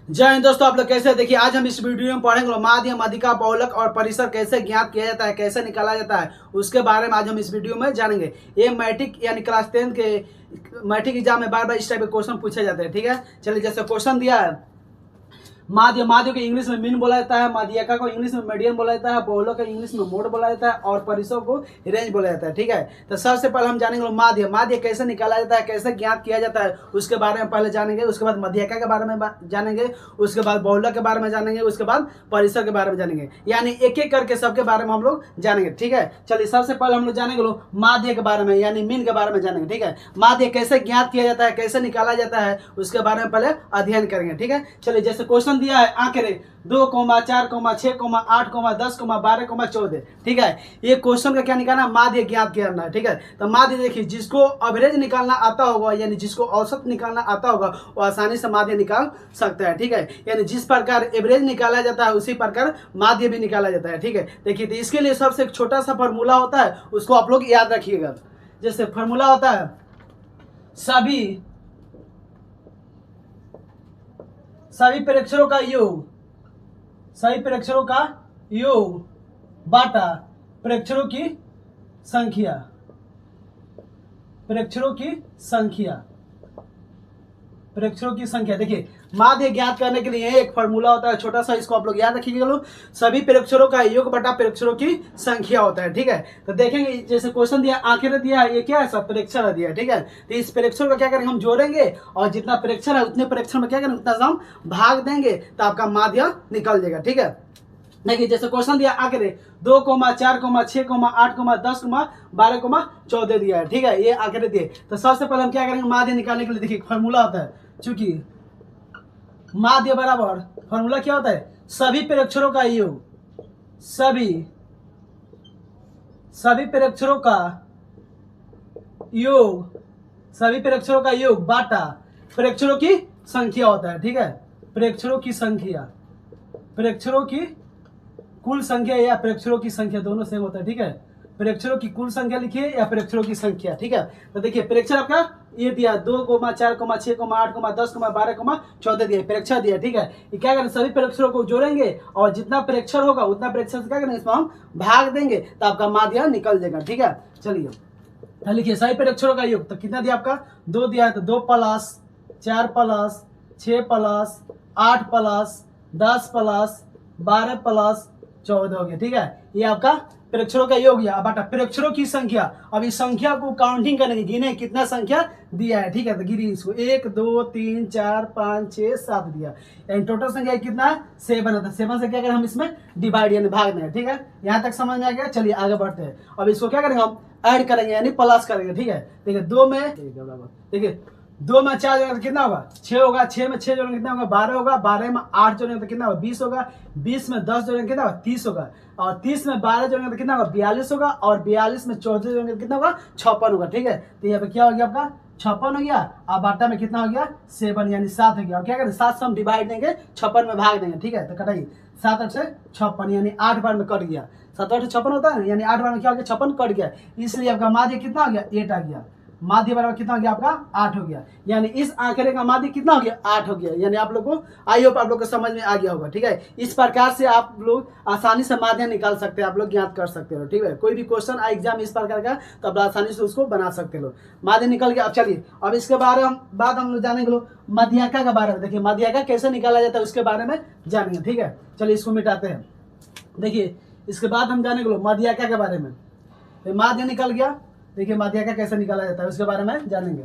जय हिंद दोस्तों, आप लोग कैसे हैं? देखिए आज हम इस वीडियो में पढ़ेंगे माध्य, माध्यिका, बहुलक और परिसर कैसे ज्ञात किया जाता है, कैसे निकाला जाता है, उसके बारे में आज हम इस वीडियो में जानेंगे। ये मैट्रिक यानी क्लास 10 के मैट्रिक एग्जाम में बार बार इस टाइप के क्वेश्चन पूछे जाते हैं। ठीक है, चलिए जैसे क्वेश्चन दिया है माध्य, माध्य को इंग्लिश में मीन बोला जाता है, माध्यिका को इंग्लिश में मीडियन बोला जाता है, बहुलक को इंग्लिश में मोड बोला जाता है और परिसर को रेंज बोला जाता है। ठीक है, तो सबसे पहले हम जानेंगे माध्य, माध्य कैसे निकाला जाता है, कैसे ज्ञात किया जाता है, उसके बारे में पहले जानेंगे। उसके बाद माध्यिका के बारे में जानेंगे, उसके बाद बहुलक के बारे में जानेंगे, उसके बाद परिसर के बारे में जानेंगे, यानी एक एक करके सबके बारे में हम लोग जानेंगे। ठीक है, चलिए सबसे पहले हम लोग जानेंगे माध्य के बारे में यानी मीन के बारे में जानेंगे। ठीक है, माध्य कैसे ज्ञात किया जाता है, कैसे निकाला जाता है, उसके बारे में पहले अध्ययन करेंगे। ठीक है, चलिए जैसे क्वेश्चन दिया है आंकड़े 2, 4, 6, 8, 10, 12, 14। ठीक है, ये क्वेश्चन का क्या निकालना, माध्य ज्ञात करना है। ठीक है, तो माध्य देखिए जिसको एवरेज निकालना आता होगा यानी जिसको औसत निकालना आता होगा वो आसानी से माध्य निकाल सकता है। ठीक है, यानी जिस प्रकार एवरेज निकाला जाता है उसी प्रकार माध्य भी निकाला जाता है। ठीक है, देखिए तो इसके लिए सबसे एक छोटा सा फॉर्मूला होता है, उसको आप लोग याद रखिएगा। जैसे फॉर्मूला होता है सभी प्रेक्षरों का योग, सभी प्रेक्षरों का योग बाटा प्रेक्षरों की संख्या, प्रेक्षरों की संख्या, प्रेक्षरों की संख्या। देखिए माध्य ज्ञात करने के लिए एक फॉर्मूला होता है छोटा सा, इसको आप लोग याद रखिएगा लोग। सभी प्रेक्षरों का योग बटा प्रेक्षरों की संख्या होता है। ठीक है, तो देखेंगे जैसे क्वेश्चन दिया आंकड़े दिया है, ये क्या है, सब प्रेक्षर दिया है। ठीक है, तो इस प्रेक्षर का क्या करेंगे, हम जोड़ेंगे और जितना प्रेक्षर है उतने प्रेक्षर में क्या करेंगे, उतना हम भाग देंगे तो आपका माध्य निकल जाएगा। ठीक है, देखिए जैसे क्वेश्चन दिया आंकड़े 2, 4, 6, 8, 10, 12, 14 दिया है। ठीक है, ये आंकड़े दिए। तो सबसे पहले हम क्या करेंगे, माध्य निकालने के लिए देखिए फॉर्मूला होता है, चूंकि माध्य बराबर फॉर्मूला क्या होता है, सभी प्रेक्षरों का योग, सभी प्रेक्षरों का योग, सभी प्रेक्षरों का योग बाटा प्रेक्षरों की संख्या होता है। ठीक है, प्रेक्षरों की संख्या, प्रेक्षरों की कुल संख्या या प्रेक्षरों की संख्या दोनों सेम होता है। ठीक है, प्रेक्षरों की कुल संख्या लिखिए या प्रेक्षरों की संख्या। ठीक है, तो देखिए प्रेक्षर आपका ये दिया 2, 4, 6, 8, 10, 12, 14 दिया, प्रेक्षर दिया। ठीक है, ये क्या करें, सभी प्रेक्षरों को जोड़ेंगे और जितना प्रेक्षर होगा उतना प्रेक्षर से क्या करेंगे, इसमें हम भाग देंगे तो आपका माध्य निकल जाएगा। ठीक है, चलिए लिखिए सभी प्रेक्षरों का योग, तो कितना दिया आपका 2 दिया है, तो 2 plus 4 plus 6 plus 8 plus 10 plus 12 plus 14 हो गया। ठीक है, ये आपका प्रेक्षरों का योग गया बाटा प्रेक्षरों की संख्या। अब इस संख्या को काउंटिंग करेंगे, गिने कितना संख्या दिया है। ठीक है, तो गिरी इसको 1, 2, 3, 4, 5, 6, 7 दिया, यानी टोटल संख्या कितना है, 7 है। तो 7 से क्या करें, हम इसमें डिवाइड यानी भाग देंगे। ठीक है, यहाँ तक समझ में आ गया। चलिए आगे बढ़ते हैं। अब इसको क्या करेंगे, हम ऐड करेंगे यानी प्लस करेंगे। ठीक है, देखिए 2 में देखिए 2 में 4 जोड़ेंगे तो कितना होगा, 6 होगा। 6 में 6 जोड़ेंगे कितना होगा, 12 होगा। 12 में 8 जोड़ेंगे तो कितना होगा, 20 होगा। 20 में 10 जोड़ेंगे कितना होगा, 30 होगा। और 30 में 12 जोड़ेंगे तो कितना होगा, 42 होगा। और 42 में 14 जोड़ेंगे तो कितना होगा, 56 होगा। ठीक है, तो यहाँ पे क्या हो गया आपका 56 हो गया। अब बाटा में कितना हो गया, 7 यानी 7 हो गया। और क्या करें, 7 से हम डिवाइड देंगे, 56 में भाग देंगे। ठीक है, तो कटाइए 7 8 से 56 यानी 8 बार में कट गया। 7 8 56 होता है यानी 8 बार में क्या हो गया, 56 कट गया। इसलिए आपका माध्य कितना हो गया, 8 आ गया। माध्य बराबर कितना हो गया आपका, 8 हो गया। यानी इस आंकड़े का माध्य कितना हो गया, 8 हो गया। यानी आप लोग को आई होप आप लोग को समझ में आ गया होगा। ठीक है, इस प्रकार से आप लोग आसानी से माध्य निकाल सकते हैं, आप लोग ज्ञात कर सकते हो। ठीक है, कोई भी क्वेश्चन आए एग्जाम इस प्रकार का तो आप आसानी से उसको बना सकते हो। माध्य निकल गया। अब चलिए अब इसके बारे में बात हम लोग जानेंगे माध्यिका के बारे में। देखिए माध्यिका कैसे निकाला जाता है उसके बारे में जानेंगे। ठीक है, चलिए इसको मिटाते हैं। देखिए इसके बाद हम जानेंगे माध्यिका के बारे में। माध्य निकल गया, देखिए माध्यिका कैसे निकाला जाता है उसके बारे में जानेंगे।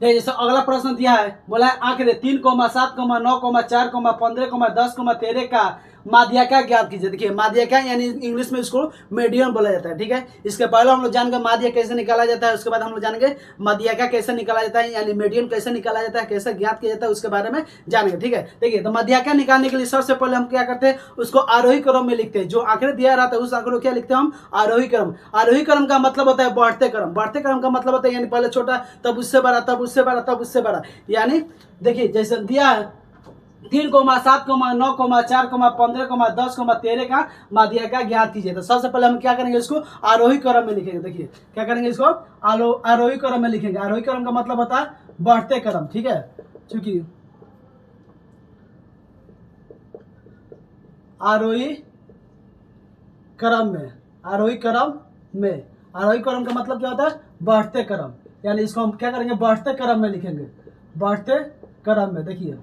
देखिए जैसे अगला प्रश्न दिया है, बोला है आंकड़े 3, 7, 9, 4, 15, 10, 13 का माध्यिका ज्ञात कीजिए। देखिए माध्यिका यानी इंग्लिश में इसको मीडियन बोला जाता है। ठीक है, इसके पहले हम लोग जानेंगे माध्य कैसे निकाला जाता है, उसके बाद हम लोग जानेंगे माध्यिका कैसे निकाला जाता है यानी मीडियन कैसे निकाला जाता है, कैसे ज्ञात किया जाता है उसके बारे में जानेंगे। ठीक है, देखिए तो माध्यिका निकालने के लिए सबसे पहले हम क्या करते हैं, उसको आरोही क्रम में लिखते हैं। जो आंकड़े दिया रहता है उस आंकड़े को क्या लिखते हैं हम, आरोही क्रम। आरोही क्रम का मतलब होता है बढ़ते क्रम। बढ़ते क्रम का मतलब होता है यानी पहले छोटा तब उससे बड़ा, तब उससे बड़ा, तब उससे बड़ा। यानी देखिए जैसे दिया है 3, 7, 9, 4, 15, 10, 13 का माध्यिका ज्ञात कीजिए। तो सबसे पहले हम क्या करेंगे, इसको आरोही क्रम में लिखेंगे। देखिए क्या करेंगे, इसको आरोही क्रम में लिखेंगे। आरोही क्रम का मतलब होता है बढ़ते क्रम। ठीक है, चूंकि आरोही क्रम में, आरोही क्रम में, आरोही क्रम का मतलब क्या होता है? बढ़ते क्रम, यानी इसको हम क्या करेंगे? बढ़ते क्रम में लिखेंगे, बढ़ते क्रम में। देखिए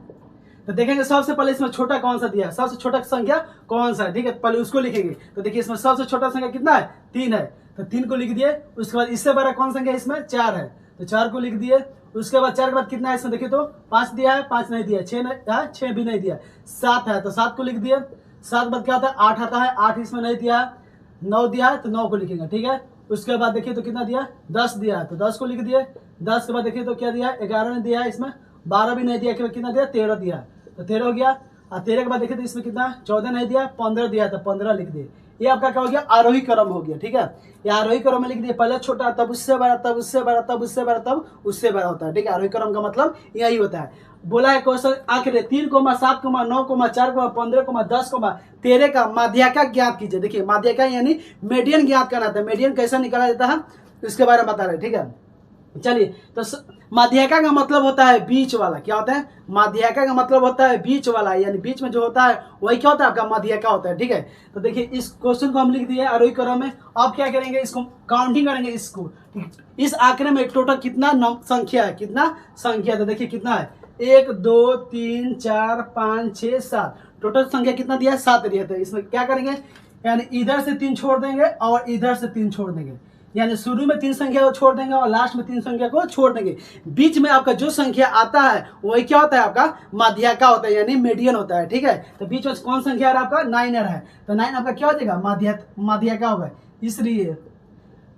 तो देखेंगे सबसे पहले इसमें छोटा कौन सा दिया है, सबसे छोटा संख्या कौन सा है, ठीक है, पहले उसको लिखेंगे। तो देखिए इसमें सबसे छोटा संख्या कितना है? 3 है, तो 3 को लिख दिए। उसके बाद इससे बड़ा कौन संख्या इसमें? 4 है, तो 4 को लिख दिए। उसके बाद 4 के बाद कितना है इसमें? देखिए तो 5 दिया है, 5 नहीं दिया, 6 भी नहीं दिया, 7 है, तो 7 को लिख दिए। 7 बाद क्या होता है? 8 आता है, 8 इसमें नहीं दिया है। 9 दिया है, तो 9 को लिखेंगे, ठीक है। उसके बाद देखिए तो कितना दिया? 10 दिया है, तो 10 को लिख दिए। 10 के बाद देखिए तो क्या दिया है? 11 ने दिया है, इसमें 12 भी नहीं दिया, कितना दिया? 13 दिया, तो 13 हो गया। और 13 के बाद देखिए तो इसमें कितना? 14 नहीं दिया, 15 दिया, तो 15 लिख दिए। ये आपका क्या हो गया? आरोही क्रम हो गया, ठीक है। ये आरोही क्रम में लिख दिए, पहले छोटा, तब उससे बड़ा, तब उससे बड़ा, तब उससे बड़ा, तब उससे बड़ा होता है, ठीक है। आरोही क्रम का मतलब यही होता है। बोला है क्वेश्चन आखिर 3, 7, 9, 4, 15, 10, 13 का माध्यिका ज्ञात कीजिए। देखिए माध्यिका यानी मीडियन ज्ञात करना था, मीडियन कैसा निकाला जाता है इसके बारे में बता रहे, ठीक है। चलिए तो माध्यिका का मतलब होता है बीच वाला। क्या होता है? माध्यिका का मतलब होता है बीच वाला, यानी बीच में जो होता है वही क्या होता है? आपका माध्यिका होता है, ठीक है। तो देखिए इस क्वेश्चन को हम लिख दिए आरोही क्रम में। अब क्या करेंगे? इसको काउंटिंग करेंगे, इसको इस आंकड़े में टोटल कितना संख्या है, कितना संख्या? तो देखिए कितना है? 1 2 3 4 5 6 7, टोटल संख्या कितना दिया है? 7 दिया। तो इसमें क्या करेंगे? यानी इधर से 3 छोड़ देंगे और इधर से 3 छोड़ देंगे, यानी शुरू में 3 संख्या को छोड़ देंगे और लास्ट में 3 संख्या को छोड़ देंगे। बीच में आपका जो संख्या आता है वही क्या होता है? आपका माध्यिका होता है, यानी मीडियन होता है, ठीक है। तो बीच में कौन संख्या आ रहा है? आपका 9 आ रहा है, तो 9 आपका क्या हो जाएगा? माध्यिका होगा, इसलिए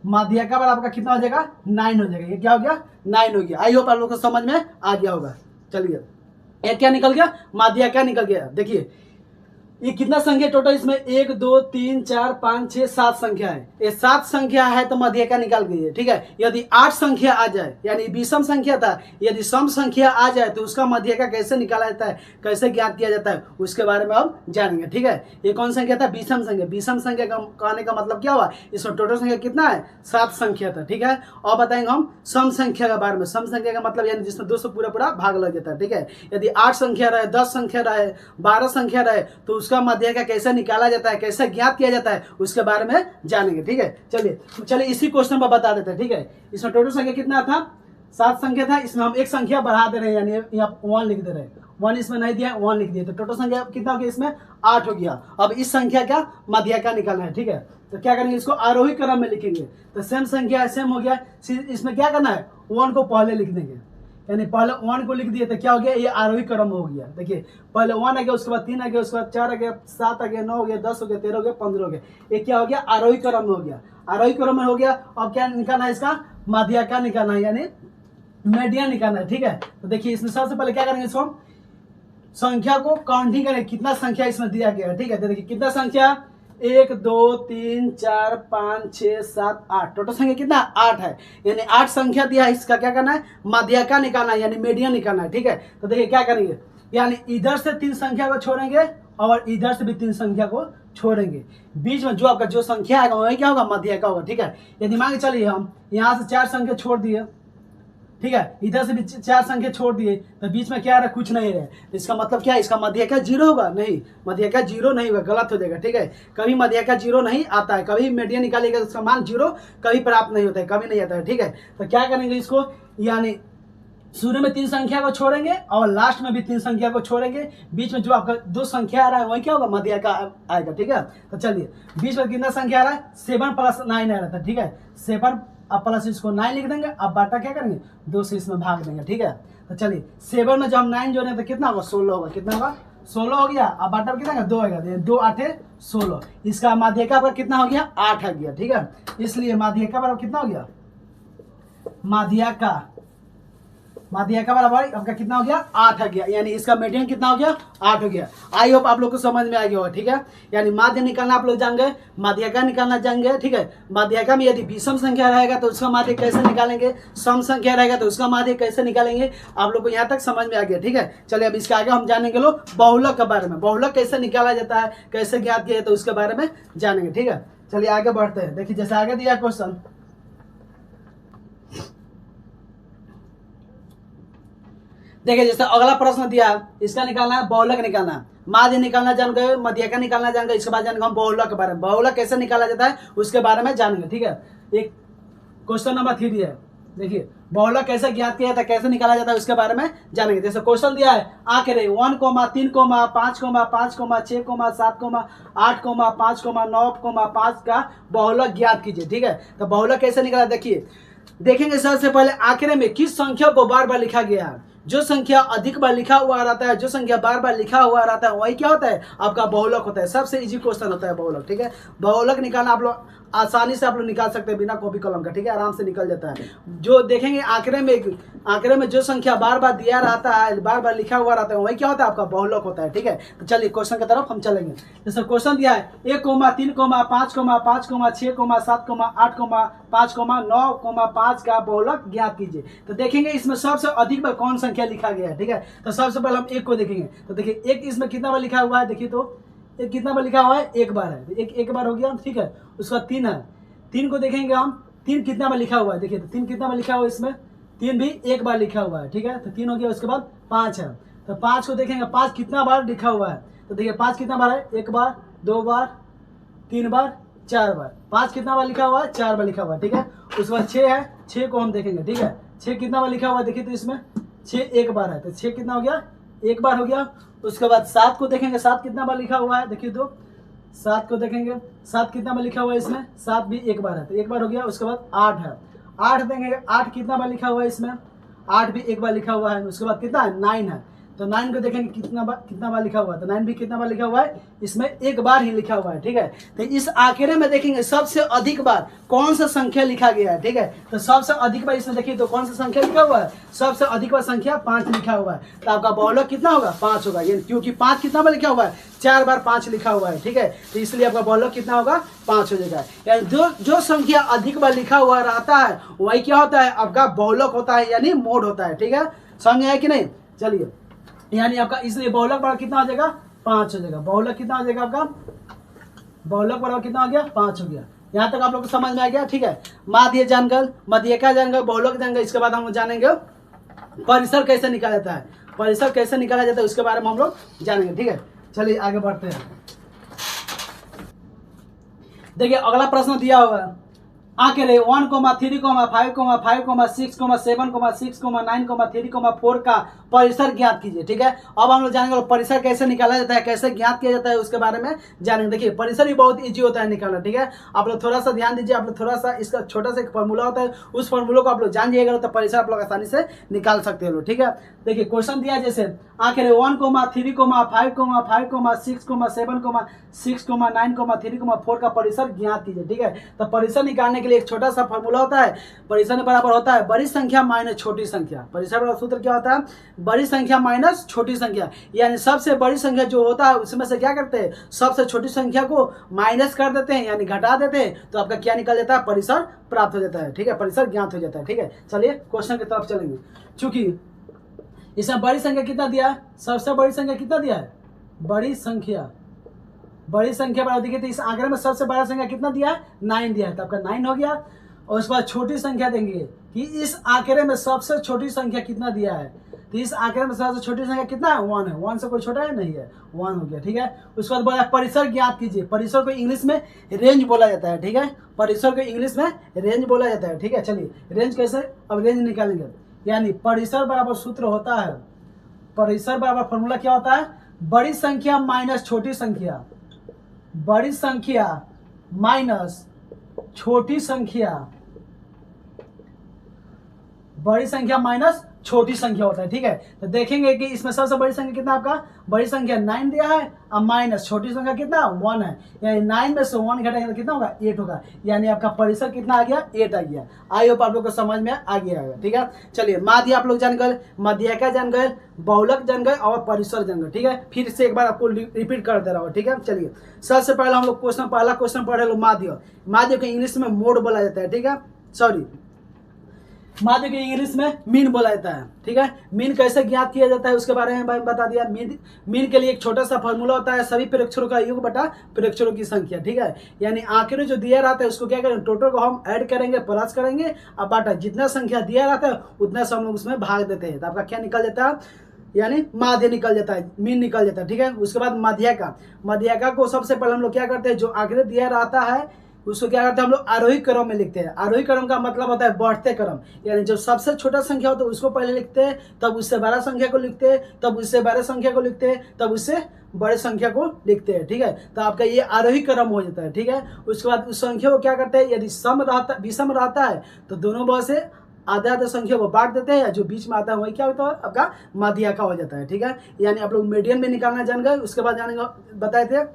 माध्यिका पर आपका कितना हो जाएगा? 9 हो जाएगा। ये क्या हो गया? 9 हो गया। आई होप आप लोग को समझ में आ गया होगा। चलिए ये क्या निकल गया? माध्यिका निकल गया। देखिए ये कितना संख्या टोटल इसमें? 1 2 3 4 5 6 7 संख्या है। ये 7 संख्या है तो माध्यिका निकाल गई है, ठीक है। यदि 8 संख्या आ जाए, यानी विषम संख्या था, यदि सम संख्या आ जाए तो उसका माध्यिका कैसे निकाला जाता है, कैसे ज्ञात किया जाता है, उसके बारे में हम जानेंगे, ठीक है। ये कौन संख्या था? विषम संख्या। विषम संख्या का कहने का मतलब क्या हुआ? इसमें टोटल संख्या कितना है? 7 संख्या था, ठीक है। और बताएंगे हम सम संख्या के बारे में। सम संख्या का मतलब यानी जिसमें 2 से पूरा भाग लग जाता है, ठीक है। यदि 8 संख्या रहे, 10 संख्या रहे, 12 संख्या रहे, तो उसका माध्यिका कैसे निकाला जाता है, कैसे ज्ञात किया जाता है, उसके बारे में जानेंगे, ठीक है। चलिए इसी क्वेश्चन पर बता देते हैं, ठीक है। इसमें टोटल संख्या कितना था? 7 संख्या था। इसमें हम एक संख्या बढ़ा दे रहे हैं, यानी यहाँ 1 लिख दे रहे हैं। 1 इसमें नहीं दिया, 1 लिख दिए, तो टोटल संख्या कितना हो गया? इसमें 8 हो गया। अब इस संख्या का माध्यिका निकालना है, ठीक है। तो क्या करेंगे? इसको आरोही क्रम में लिखेंगे। तो सेम संख्या है, सेम हो गया। इसमें क्या करना है? 1 को पहले लिख देंगे, यानी पहले 1 को लिख दिए तो क्या हो गया? ये आरोही क्रम हो गया। देखिए पहले 1 आ गया, उसके बाद 3 आ गया, उसके बाद 4 आ गया, 7 आ गया, 9 हो गया, 10 हो गया, 13 हो गया, 15 हो गया। ये क्या हो गया? आरोही क्रम में हो गया। आरोही क्रम में हो गया। अब क्या निकालना है? इसका माध्यिका निकालना है, यानी मीडियन निकालना है, ठीक है। तो देखिए इसमें सबसे पहले क्या करेंगे? इसको संख्या को काउंटिंग करें, कितना संख्या इसमें दिया गया है, ठीक है। तो देखिए कितना संख्या? 1 2 3 4 5 6 7 8, टोटल संख्या कितना? 8 है, यानी 8 संख्या दिया है। इसका क्या करना है? माध्यिका निकालना है, यानी मीडियन निकालना है, ठीक है। तो देखिए क्या करेंगे? यानी इधर से 3 संख्या को छोड़ेंगे और इधर से भी 3 संख्या को छोड़ेंगे। बीच में जो आपका जो संख्या आएगा वही क्या होगा? माध्यिका होगा, ठीक है। यदि मान के चलिए हम यहाँ से 4 संख्या छोड़ दिए, ठीक है, इधर से भी 4 संख्या छोड़ दिए, तो बीच में क्या आ रहा? कुछ नहीं रहे। तो इसका मतलब क्या है? इसका माध्यिका 0 होगा? नहीं, माध्यिका 0 नहीं होगा, गलत हो जाएगा, ठीक है। कभी माध्यिका 0 नहीं आता है, कभी मीडियन निकालिएगा तो उसका मान 0 कभी प्राप्त नहीं होता है, कभी नहीं आता है, ठीक है। तो क्या करेंगे इसको? यानी शुरू में 3 संख्या को छोड़ेंगे और लास्ट में भी 3 संख्या को छोड़ेंगे। बीच में जो आपका 2 संख्या आ रहा है वही क्या होगा? माध्यिका आएगा, ठीक है। तो चलिए बीच में कितना संख्या आ रहा है? 7 + 9 आ रहा था, ठीक है। 7 अब प्लस इसको 9 लिख देंगे। अब बाटा क्या करेंगे? 2 से इसमें भाग देंगे, ठीक है। तो चलिए 7 में जब हम 9 जोड़ें तो कितना होगा? 16 होगा। कितना होगा? 16 हो गया। अब बाटा कितना होगा? 2 आएगा, 2 8 16। इसका माध्यिका पर कितना हो गया? 8 आ गया, ठीक है। इसलिए माध्यिका पर कितना हो गया? माध्यिका बराबर आपका कितना हो गया? 8 आ गया, यानी इसका मीडियन कितना हो गया? 8 हो गया। आई होप आप लोग को समझ में आ गया होगा, ठीक है। यानी माध्य निकालना आप लोग जान गए, माध्यिका निकालना जान गए, ठीक है। माध्यिका में यदि विषम संख्या रहेगा तो उसका माध्य कैसे निकालेंगे, सम संख्या रहेगा तो उसका माध्य कैसे निकालेंगे, आप लोग को यहाँ तक समझ में आ गया, ठीक है। चलिए अब इसके आगे हम जानेंगे लोग बहुलक के बारे में। बहुलक कैसे निकाला जाता है, कैसे ज्ञात किया जाता है, उसके बारे में जानेंगे, ठीक है। चलिए आगे बढ़ते हैं। देखिए जैसे आगे दिया क्वेश्चन, देखिए जैसे अगला प्रश्न दिया है, इसका निकालना है, बहुलक निकालना है। माध्य निकालना जान गए, मध्यिका निकालना जान गए, इसके बाद जानेंगे हम बहुलक के बारे में, बहुलक कैसे निकाला जाता है उसके बारे में जानेंगे। ठीक है, एक क्वेश्चन नंबर 3 है, देखिए बहुलक कैसे ज्ञात किया जाता है, कैसे निकाला जाता है उसके बारे में जानेंगे। जैसे क्वेश्चन दिया है, आंकड़े 1, 3, 5, 5, 6, 7, 8, 5, 9, 5 का बहुलक ज्ञात कीजिए। ठीक है, तो बहुलक कैसे निकाला देखिए, देखेंगे सबसे पहले आंकड़े में किस संख्या को बार बार लिखा गया है। जो संख्या अधिक बार लिखा हुआ रहता है, जो संख्या बार बार लिखा हुआ रहता है, वही क्या होता है आपका बहुलक होता है। सबसे इजी क्वेश्चन होता है बहुलक। ठीक है, बहुलक निकालना आप लोग आसानी से आप लोग निकाल सकते हैं बिना कॉपी कलम का। ठीक है, आराम से निकल जाता है। जो देखेंगे आंकड़े में जो संख्या बार बार दिया रहता है, बार बार लिखा हुआ रहता है, वही क्या होता है आपका बहुलक होता है। ठीक है, तो चलिए क्वेश्चन की तरफ हम चलेंगे। जैसे क्वेश्चन दिया है 1, 3, 5, 5, 6, 7, 8, 5, 9, 5 का बहुलक ज्ञात कीजिए। तो देखेंगे इसमें सबसे अधिक बार कौन संख्या लिखा गया है। ठीक है, तो सबसे पहले हम 1 को देखेंगे। तो देखिए 1 इसमें कितना बार लिखा हुआ है, देखिए तो एक कितना बार लिखा हुआ है, 1 बार है, एक बार हो गया। ठीक है, उसका 3 है, 3 को देखेंगे हम, 3 कितना बार लिखा हुआ है, देखिए तो 3 कितना बार लिखा हुआ है, इसमें 3 भी 1 बार लिखा हुआ है। ठीक है, तो 3 हो गया। उसके बाद 5 है, तो 5 को देखेंगे 5 कितना बार लिखा हुआ है, तो देखिए 5 कितना बार है, 1 बार, 2 बार, 3 बार, 4 बार। 5 कितना बार लिखा हुआ है, 4 बार लिखा हुआ है। ठीक है, उसके बाद 6 है, 6 को हम देखेंगे। ठीक है, 6 कितना बार लिखा हुआ है, देखिए तो इसमें 6 1 बार है, तो 6 कितना हो गया, 1 बार हो गया। उसके बाद 7 को देखेंगे, 7 कितना बार लिखा हुआ है, देखिए तो 7 को देखेंगे, 7 कितना बार लिखा हुआ है, इसमें 7 भी 1 बार है, तो 1 बार हो गया। उसके बाद 8 है, 8 देंगे, 8 कितना बार लिखा हुआ है, इसमें 8 भी 1 बार लिखा हुआ है। उसके बाद कितना है, 9 है, तो 9 को देखेंगे कितना बार लिखा हुआ है, तो 9 भी कितना बार लिखा हुआ है, इसमें 1 बार ही लिखा हुआ है। ठीक है, तो इस आंकड़े में देखेंगे सबसे अधिक बार कौन सा संख्या लिखा गया है। ठीक है, तो सबसे अधिक बार इसमें देखिए तो कौन सा संख्या लिखा हुआ है, सबसे अधिक बार संख्या 5 लिखा हुआ है। तो आपका बहुलक कितना होगा, 5 होगा, क्योंकि 5 कितना बार लिखा हुआ है, 4 बार 5 लिखा हुआ है। ठीक है, तो इसलिए आपका बहुलक कितना होगा, 5 हो जाएगा। यानी जो संख्या अधिक बार लिखा हुआ रहता है वही क्या होता है आपका बहुलक होता है, यानी मोड होता है। ठीक है, समझ आया कि नहीं। चलिए, यानी आपका इसलिए बहुलक बराबर कितना हो जाएगा, 5 हो जाएगा। बहुलक कितना हो जाएगा आपका, बहुलक बराबर कितना हो गया, 5 हो गया। यहाँ तक आप लोग को समझ में आ गया। ठीक है, माध्य जान गए, मध्यिका जान गए, बहुलक जान गए। इसके बाद हम जानेंगे परिसर कैसे निकाला जाता है, परिसर कैसे निकाला जाता है उसके बारे में हम लोग जानेंगे। ठीक है, चलिए आगे बढ़ते हैं। देखिए अगला प्रश्न दिया हुआ है, आंकड़े 1, 3, 5, 5, 6, 7, 6, 9, 3, 4 का परिसर ज्ञात कीजिए। ठीक है, अब हम लोग जानेंगे परिसर कैसे निकाला जाता है, कैसे ज्ञात किया जाता है उसके बारे में जानेंगे। देखिए परिसर भी बहुत इजी होता है निकालना। ठीक है, आप लोग थोड़ा सा ध्यान दीजिए, आप लोग थोड़ा सा इसका छोटा सा एक फॉर्मूला होता है, उस फॉर्मूला को आप लोग जान जाइएगा तो परिसर आप लोग आसानी से निकाल सकते हो। ठीक है, देखिए क्वेश्चन दिया जैसे आंकड़े 1, 3, 5, 5, 6, 7, 6, 9, 3, 4 का परिसर ज्ञात कीजिए। ठीक है, तो परिसर निकालने के लिए एक छोटा सा फॉर्मूला होता है, परिसर बराबर होता है बड़ी संख्या माइनस छोटी संख्या। परिसर बराबर सूत्र क्या होता है, बड़ी संख्या माइनस छोटी संख्या। यानी सबसे बड़ी संख्या जो होता है उसमें से क्या करते हैं, सबसे छोटी संख्या को माइनस कर देते हैं, यानी घटा देते हैं, तो आपका क्या निकल जाता है, परिसर प्राप्त हो जाता है। ठीक है, परिसर ज्ञात हो जाता है। ठीक है, चलिए क्वेश्चन की तरफ चलेंगे। चूंकि इसमें बड़ी संख्या कितना दिया है, सबसे बड़ी संख्या कितना दिया है, बड़ी संख्या बराबर देखिए, तो इस आंकड़े में सबसे बड़ा संख्या कितना दिया है, 9 दिया है, तो आपका 9 हो गया। और उसके बाद छोटी संख्या देंगे कि इस आंकड़े में सबसे छोटी संख्या कितना दिया है, तो इस आंकड़े में सबसे छोटी संख्या कितना है, 1 है। 1 से कोई छोटा है, नहीं है, 1 हो गया। ठीक है, उसके बाद बोला परिसर ज्ञात कीजिए। परिसर को इंग्लिश में रेंज बोला जाता है। ठीक है, परिसर को इंग्लिश में रेंज बोला जाता है। ठीक है, चलिए रेंज कैसे, अब रेंज निकालेंगे। यानी परिसर बराबर सूत्र होता है, परिसर बराबर फॉर्मूला क्या होता है, बड़ी संख्या माइनस छोटी संख्या, बड़ी संख्या माइनस छोटी संख्या, बड़ी संख्या माइनस छोटी संख्या होता है। ठीक है, तो देखेंगे कि इसमें सबसे बड़ी संख्या कितना, आपका बड़ी संख्या 9 दिया है और माइनस छोटी संख्या कितना 1 है, यानी 9 में से 1 घटाएंगे तो कितना होगा, 8 होगा। यानी आपका परिसर कितना आ गया, 8 आ गया। आई होप आप लोग को समझ में आ गया है। ठीक है, चलिए माध्य आप लोग जान गए, मध्यिका जान गए, बहुलक जान गए और परिसर जान गए। ठीक है, फिर से एक बार आपको रिपीट कर दे रहा हूँ। ठीक है, चलिए सबसे पहले हम लोग पहला क्वेश्चन पढ़े लो, माध्य। माध्य को इंग्लिश में मोड बोला जाता है। ठीक है, सॉरी माध्य को इंग्लिश में मीन बोला जाता है। ठीक है, मीन कैसे ज्ञात किया जाता है उसके बारे में मैंने बता दिया। मीन के लिए एक छोटा सा फॉर्मूला होता है, सभी प्रेक्षरों का योग बटा प्रेक्षरों की संख्या। ठीक है, यानी आंकड़े जो दिया रहता है उसको क्या करेंगे, टोटल को हम ऐड करेंगे, प्लस करेंगे, अब बाटा जितना संख्या दिया रहता है उतना से हम लोग उसमें भाग देते हैं, तो आपका क्या निकल जाता है, यानी माध्य निकल जाता है, मीन निकल जाता है। ठीक है, उसके बाद मध्यका को सबसे पहले हम लोग क्या करते हैं, जो आंकड़े दिया रहता है उसको क्या करते हैं हम लोग आरोही क्रम में लिखते हैं। आरोही क्रम का मतलब होता है बढ़ते क्रम, यानी जब सबसे छोटा संख्या होता है उसको पहले लिखते हैं, तब उससे बड़ा संख्या को लिखते हैं, तब उससे बड़े संख्या को लिखते हैं, तब उससे बड़े संख्या को लिखते हैं। ठीक है, तो आपका ये आरोही क्रम हो जाता है। ठीक है, उसके बाद उस संख्या को क्या करते हैं, यदि विषम रहता है तो दोनों बार से आधे आधे संख्या को बांट देते हैं, जो बीच में आता है वही क्या होता है आपका माध्यका हो जाता है। ठीक है, यानी आप लोग मीडियन में निकालना जान गए। उसके बाद जानेंगे बताए थे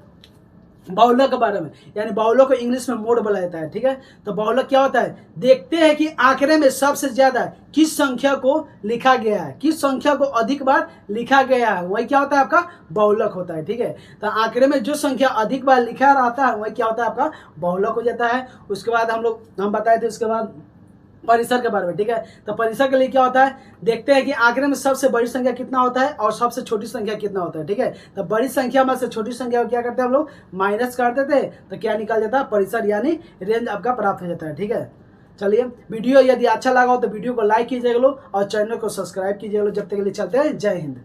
बाहुलक के बारे में, यानी बाहुलक को इंग्लिश में मोड बोला जाता है। ठीक है, तो बाहुलक क्या होता है, देखते हैं कि आंकड़े में सबसे ज्यादा किस संख्या को लिखा गया है, किस संख्या को अधिक बार लिखा गया है, वही क्या होता है आपका बाहुलक होता है। ठीक है, तो आंकड़े में जो संख्या अधिक बार लिखा रहता है वही क्या होता है आपका बाहुलक हो जाता है। उसके बाद हम बताए थे उसके बाद परिसर के बारे में। ठीक है, तो परिसर के लिए क्या होता है, देखते हैं कि आंकड़े में सबसे बड़ी संख्या कितना होता है और सबसे छोटी संख्या कितना होता है। ठीक है, तो बड़ी संख्या में से छोटी संख्या को क्या करते हैं हम लोग माइनस कर देते हैं, तो क्या निकल जाता है परिसर, यानी रेंज आपका प्राप्त हो जाता है। ठीक है, चलिए वीडियो यदि अच्छा लगा हो तो वीडियो को लाइक कीजिएगा लो और चैनल को सब्सक्राइब कीजिएगा लो। जब तक के लिए चलते हैं, जय हिंद।